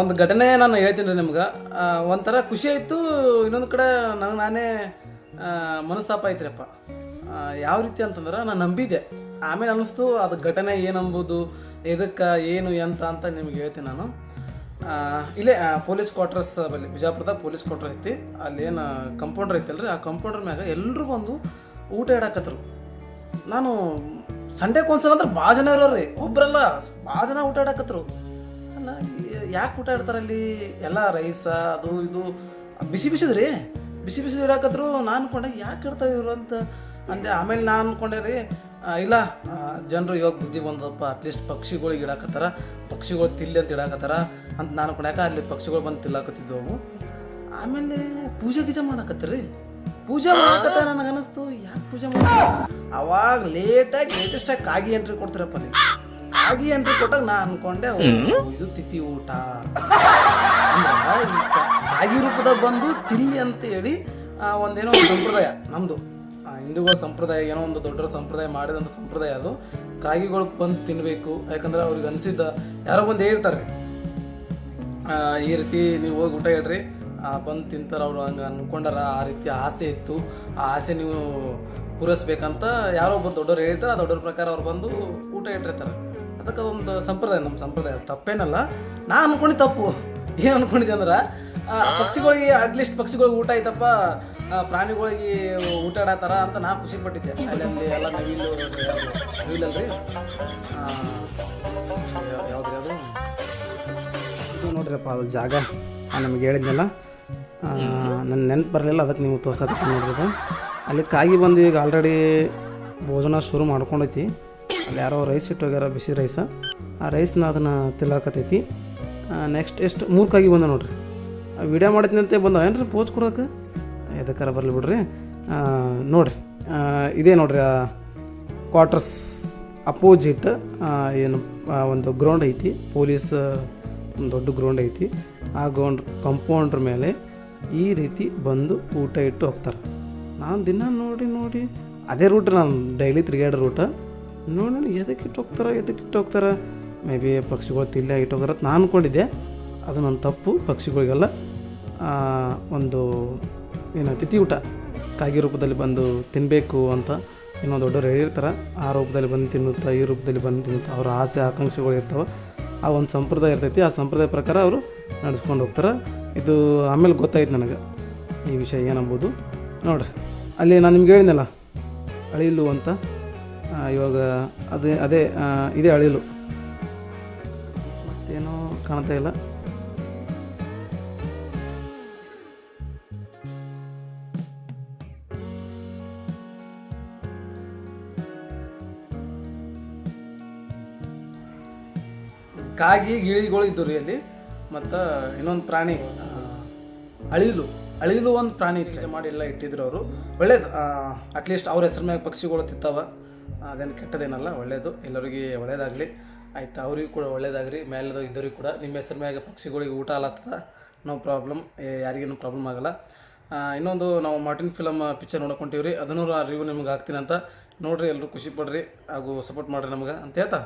ಒಂದು ಘಟನೆ ನಾನು ಹೇಳ್ತೀನಿ ರೀ ನಿಮ್ಗೆ. ಒಂಥರ ಖುಷಿ ಆಯಿತು, ಇನ್ನೊಂದು ಕಡೆ ನನಗೆ ನಾನೇ ಮನಸ್ತಾಪ ಐತ್ರಿಪ್ಪ. ಯಾವ ರೀತಿ ಅಂತಂದ್ರೆ ನಾನು ನಂಬಿದ್ದೆ, ಆಮೇಲೆ ಅನ್ನಿಸ್ತು ಅದು ಘಟನೆ ಏನು ಅಂಬೋದು, ಇದಕ್ಕೆ ಏನು ಎಂತ ಅಂತ ನಿಮ್ಗೆ ಹೇಳ್ತೀನಿ ನಾನು. ಇಲ್ಲೇ ಪೊಲೀಸ್ ಕ್ವಾರ್ಟರ್ಸ್ ಬಲ್ಲಿ ಬಿಜಾಪುರದ ಪೊಲೀಸ್ ಕ್ವಾರ್ಟರ್ ಐತಿ. ಅಲ್ಲೇನು ಕಂಪೌಂಡರ್ ಐತಲ್ರಿ, ಆ ಕಂಪೌಂಡರ್ ಮ್ಯಾಗ ಎಲ್ಲರೂ ಬಂದು ಊಟ ಇಡಾಕತ್ರು. ನಾನು ಸಂಡೆಗೆ ಒಂದ್ಸಲ ಅಂದ್ರೆ ಭಾಳ ಜನ ಇರೋರಿ, ಒಬ್ರಲ್ಲ ಭಾಳ ಜನ ಊಟ ಇಡಾಕತ್ರು. ಅಲ್ಲ ಯಾಕೆ ಊಟ ಇಡ್ತಾರಲ್ಲಿ, ಎಲ್ಲ ರೈಸ ಅದು ಇದು ಬಿಸಿ ಬಿಸಿದ್ರಿ, ಬಿಸಿ ಬಿಸಿ ಇಡಾಕತ್ರು. ನಾನು ಅನ್ಕೊಂಡೆ ಯಾಕೆ ಇಡ್ತಾ ಇವರು ಅಂತ ಅಂದೆ. ಆಮೇಲೆ ನಾನು ಅನ್ಕೊಂಡೆ ರೀ, ಇಲ್ಲ ಜನರು ಇವಾಗ ಬುದ್ಧಿ ಬಂದಪ್ಪ, ಅಟ್ಲೀಸ್ಟ್ ಪಕ್ಷಿಗಳಿಗೆ ಇಡಾಕತ್ತಾರ, ಪಕ್ಷಿಗಳು ತಿಲ್ಲಿ ಅಂತ ಇಡಾಕತ್ತಾರ ಅಂತ ನಾನು ಅನ್ಕೊಂಡೆ. ಯಾಕೆ ಅಲ್ಲಿ ಪಕ್ಷಿಗಳು ಬಂದು ತಿಲ್ಲಾಕತ್ತಿದ್ದವು. ಆಮೇಲೆ ಪೂಜೆ ಗೀಜೆ ಮಾಡಾಕತ್ತೀರಿ, ಪೂಜೆ ಮಾಡಾಕತ್ತ. ನನಗೆ ಅನ್ನಿಸ್ತು ಯಾಕೆ ಪೂಜೆ ಮಾಡ. ಅವಾಗ ಲೇಟೆಸ್ಟಾಗಿ ಕಾಗಿ ಎಂಟ್ರಿ ಕೊಡ್ತಾರಪ್ಪ. ನೀವು ಕಾಗಿ ಎಂಟ್ರಿ ಕೊಟ್ಟಾಗ ನಾನು ಅನ್ಕೊಂಡೆ ಇದು ತಿಥಿ ಊಟ ಅಂದ್ರೆ ಕಾಗಿ ರೂಪದಾಗ ಬಂದು ತಿಲ್ಲಿ ಅಂತ ಹೇಳಿ ಒಂದೇನೋ ಸಂಪ್ರದಾಯ ನಮ್ಮದು ಹಿಂದೂಗಳ ಸಂಪ್ರದಾಯ, ಏನೋ ಒಂದು ದೊಡ್ಡ ಸಂಪ್ರದಾಯ ಮಾಡಿದಂಥ ಸಂಪ್ರದಾಯ ಅದು. ಕಾಗಿಗಳು ಬಂದು ತಿನ್ನಬೇಕು, ಯಾಕಂದ್ರೆ ಅವ್ರಿಗೆ ಅನಿಸಿದ್ದ ಯಾರೋ ಬಂದು ಹೇಳ್ತಾರೆ ಈ ರೀತಿ ನೀವು ಹೋಗಿ ಊಟ ಇಡ್ರಿ, ಬಂದು ತಿಂತಾರೆ ಅವರು ಹಂಗೆ ಅಂದ್ಕೊಂಡಾರ. ಆ ರೀತಿ ಆಸೆ ಇತ್ತು, ಆ ಆಸೆ ನೀವು ಪೂರೈಸ್ಬೇಕಂತ ಯಾರೋ ಒಬ್ಬ ದೊಡ್ಡವ್ರು ಹೇಳ್ತಾರೆ. ಆ ದೊಡ್ಡವ್ರ ಪ್ರಕಾರ ಅವ್ರು ಬಂದು ಊಟ ಇಟ್ಟಿರ್ತಾರೆ. ಅದಕ್ಕೆ ಅದೊಂದು ಸಂಪ್ರದಾಯ, ನಮ್ಮ ಸಂಪ್ರದಾಯ ತಪ್ಪೇನಲ್ಲ. ನಾನು ಅನ್ಕೊಂಡಿದ್ದೆ ತಪ್ಪು. ಏನು ಅನ್ಕೊಂಡಿದ್ದೆ ಅಂದ್ರೆ ಪಕ್ಷಿಗಳಿಗೆ ಅಟ್ಲೀಸ್ಟ್ ಪಕ್ಷಿಗಳಿಗೆ ಊಟ ಐತಪ್ಪ, ಪ್ರಾಣಿಗಳಿಗೆ ಊಟ ಆಡತ್ತಾರ ಅಂತ ನಾ ಖುಷಿ ಪಟ್ಟಿದ್ದೆ. ಅಲ್ಲಿ ಎಲ್ಲ ನವಿಲಲ್ರಿ, ಯಾವ್ದ್ರಿ ಅದು ಇದು ನೋಡ್ರಿಯಪ್ಪ, ಅದು ಜಾಗ ನಮಗೆ ಹೇಳಿದ್ನಲ್ಲ, ನನ್ನ ನೆನಪು ಬರಲಿಲ್ಲ, ಅದಕ್ಕೆ ನೀವು ತೋರ್ಸಕ್ಕೆ ನೋಡ್ಬೋದು. ಅಲ್ಲಿ ಕಾಗಿ ಬಂದು ಈಗ ಆಲ್ರೆಡಿ ಭೋಜನ ಶುರು ಮಾಡ್ಕೊಂಡೈತಿ. ಅಲ್ಲಿ ಯಾರೋ ರೈಸ್ ಇಟ್ಟು ಹೋಗ್ಯಾರ, ಬಿಸಿ ರೈಸ. ಆ ರೈಸ್ನ ಅದನ್ನು ತಿಲ್ಲಾಕತೈತಿ. ನೆಕ್ಸ್ಟ್ ಎಷ್ಟು 3 ಕಾಗಿ ಬಂದ ನೋಡ್ರಿ. ವಿಡಿಯೋ ಮಾಡಿದ್ನಿ ಅಂತ ಬಂದವ ಏನ್ರಿ ಪೋಸ್ ಕೊಡೋಕೆ, ಎದಕ್ಕಾರ ಬರಲಿ ಬಿಡ್ರಿ. ನೋಡಿರಿ, ಇದೇ ನೋಡ್ರಿ ಕ್ವಾರ್ಟರ್ಸ್ ಅಪೋಸಿಟ್ ಏನು ಒಂದು ಗ್ರೌಂಡ್ ಐತಿ, ಪೊಲೀಸ್ ಒಂದು ದೊಡ್ಡ ಗ್ರೌಂಡ್ ಐತಿ. ಆ ಕಂಪೌಂಡ್ರ್ ಮೇಲೆ ಈ ರೀತಿ ಬಂದು ಊಟ ಇಟ್ಟು ಹೋಗ್ತಾರೆ. ನಾನು ದಿನ ನೋಡಿ ಅದೇ ರೂಟ್, ನಾನು ಡೈಲಿ ತಿರುಗಾಡೋ ರೂಟ ನೋಡಿ ಎದಕ್ಕೆ ಇಟ್ಟು ಹೋಗ್ತಾರೆ. ಮೇ ಬಿ ಪಕ್ಷಿಗಳು ತಿಲ್ಲ ಇಟ್ಟು ಹೋಗ್ತಾರೆ ನಾನು ಅಂದ್ಕೊಂಡಿದ್ದೆ. ಅದು ನನ್ನ ತಪ್ಪು. ಪಕ್ಷಿಗಳಿಗೆಲ್ಲ ಒಂದು ಏನು ತಿಥಿ ಊಟ ಕಾಗಿ ರೂಪದಲ್ಲಿ ಬಂದು ತಿನ್ನಬೇಕು ಅಂತ ಇನ್ನೊಂದು ದೊಡ್ಡವ್ರು ಹೇಳಿರ್ತಾರೆ. ಆ ರೂಪದಲ್ಲಿ ಬಂದು ತಿನ್ನುತ್ತಾ, ಈ ರೂಪದಲ್ಲಿ ಬಂದು ತಿನ್ನುತ್ತಾ ಅವ್ರ ಆಸೆ ಆಕಾಂಕ್ಷೆಗಳು ಇರ್ತವೆ. ಆ ಒಂದು ಸಂಪ್ರದಾಯ ಇರ್ತೈತಿ. ಆ ಸಂಪ್ರದಾಯ ಪ್ರಕಾರ ಅವರು ನಡೆಸ್ಕೊಂಡು ಹೋಗ್ತಾರೆ. ಇದು ಆಮೇಲೆ ಗೊತ್ತಾಯ್ತು ನನಗೆ ಈ ವಿಷಯ ಏನಂಬೋದು. ನೋಡಿರಿ, ಅಲ್ಲಿ ನಾನು ನಿಮ್ಗೆ ಹೇಳಿದ್ನಲ್ಲ ಅಳಿಲು ಅಂತ, ಇವಾಗ ಅದೇ ಇದೇ ಅಳಿಲು, ಮತ್ತೇನೋ ಕಾಣ್ತಾ ಇಲ್ಲ. ಕಾಗಿ ಗಿಳಿಗಳು ಇದ್ದು ರೀ ಅಲ್ಲಿ. ಮತ್ತು ಇನ್ನೊಂದು ಪ್ರಾಣಿ ಅಳಿಲು ಒಂದು ಪ್ರಾಣಿ ಇತ್ತು ಮಾಡಿ ಎಲ್ಲ ಇಟ್ಟಿದ್ರು ಅವರು. ಒಳ್ಳೇದು, ಅಟ್ಲೀಸ್ಟ್ ಅವ್ರ ಹೆಸರು ಮ್ಯಾಗ ಪಕ್ಷಿಗಳು ತಿಂತಾವ, ಅದೇನು ಕೆಟ್ಟದೇನಲ್ಲ, ಒಳ್ಳೇದು. ಎಲ್ಲರಿಗೆ ಒಳ್ಳೇದಾಗಲಿ ಆಯ್ತು, ಅವ್ರಿಗೂ ಕೂಡ ಒಳ್ಳೇದಾಗ್ರಿ. ಮೇಲೆದು ಇದ್ದವ್ರಿಗೆ ಕೂಡ ನಿಮ್ಮ ಹೆಸರು ಮ್ಯಾಗ ಪಕ್ಷಿಗಳಿಗೆ ಊಟ ಆಲತ್ತದ, ನೋ ಪ್ರಾಬ್ಲಮ್, ಯಾರಿಗೇನು ಪ್ರಾಬ್ಲಮ್ ಆಗಲ್ಲ. ಇನ್ನೊಂದು ನಾವು ಮಾರ್ಟಿನ್ ಫಿಲಮ್ ಪಿಕ್ಚರ್ ನೋಡ್ಕೊಂತೀವಿ ರೀ, ಅದನ್ನು ರಿವ್ಯೂ ನಿಮ್ಗೆ ಹಾಕ್ತೀನಿ ಅಂತ ನೋಡಿರಿ. ಎಲ್ಲರೂ ಖುಷಿ ಪಡ್ರಿ ಹಾಗೂ ಸಪೋರ್ಟ್ ಮಾಡಿರಿ ನಮ್ಗೆ ಅಂತ ಹೇಳ್ತಾ